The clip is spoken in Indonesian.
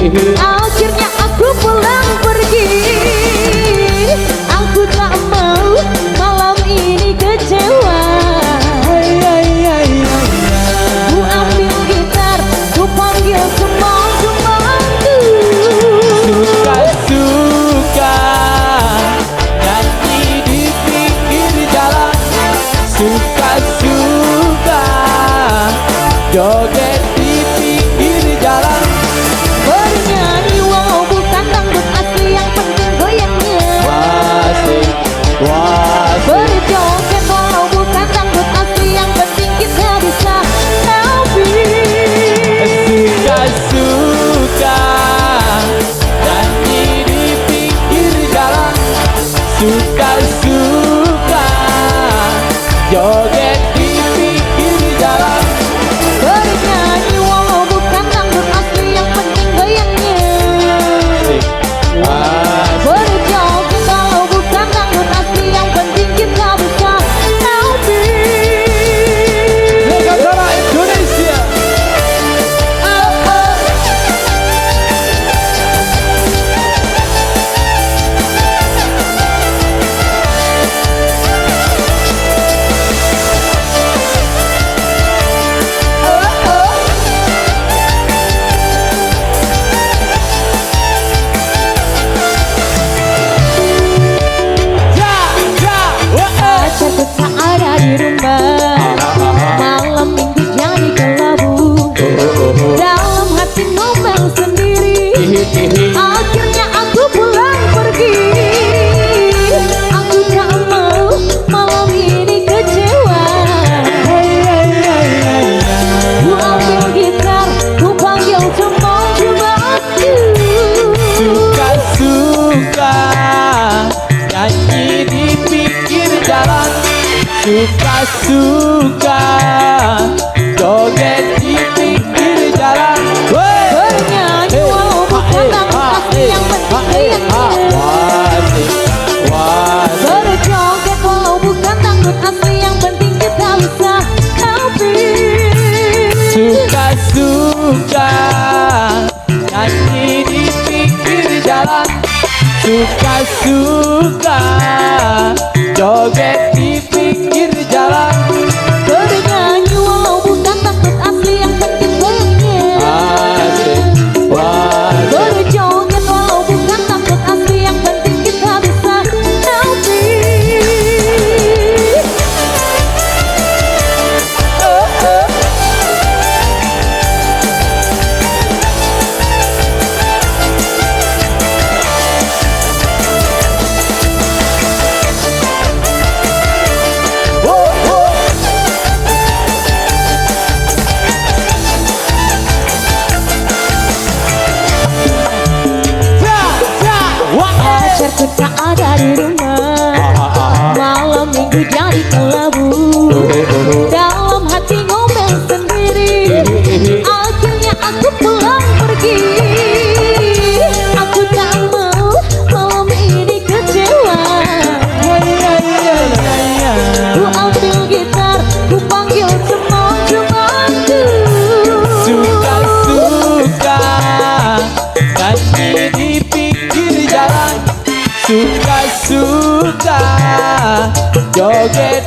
Akhirnya aku pulang pergi. Aku tak mau malam ini kecewa. Ku ambil gitar, ku panggil teman-temanku. Suka-suka nyanyi di pinggir jalan. Suka-suka joget di pinggir jalan. Bernyanyi walau bukan dangdut asli, yang penting goyangnya. Wasik, wasik. Berjoget walau bukan dangdut asli, yang penting kita bisa happy. Suka-suka nyanyi di pinggir jalan. Suka-suka joget di pinggir jalan. Bernyanyi walau bukan dangdut asli, yang penting goyangnya. Berjoget walau bukan dangdut asli, yang penting kita bisa happy. Negara Indonesia. Pacarku tak ada di rumah. Malam minggu jadi kelabu. Dalam hati ngomel sendiri. Akhirnya aku pulang pergi. Aku tak mau malam ini kecewa. Ku ambil gitar, ku panggil teman-temanku. Suka-suka nyanyi di pinggir jalan. Suka-suka joget di pinggir jalan. Bernyanyi walau bukan dangdut asli, yang penting goyangnya. Wasik, wasik. Berjoget walau bukan dangdut asli, yang penting kita bisa happy. Suka-suka nyanyi di pinggir jalan. Suka-suka joget di pinggir jalan. Bernyanyi walau bukan dangdut asli, yang penting goyangnya. Wasik, wasik. Berjoget walau bukan dangdut asli, yang penting kita bisa happy. Pacarku tak ada di rumah. Malam minggu jadi kelabu. Dalam hati ngomel sendiri. Akhirnya aku pulang pergi. Aku tak mau malam ini kecewa. Ku ambil gitar, ku panggil teman-temanku. Suka-suka nyanyi di pinggir jalan. Suka-suka joget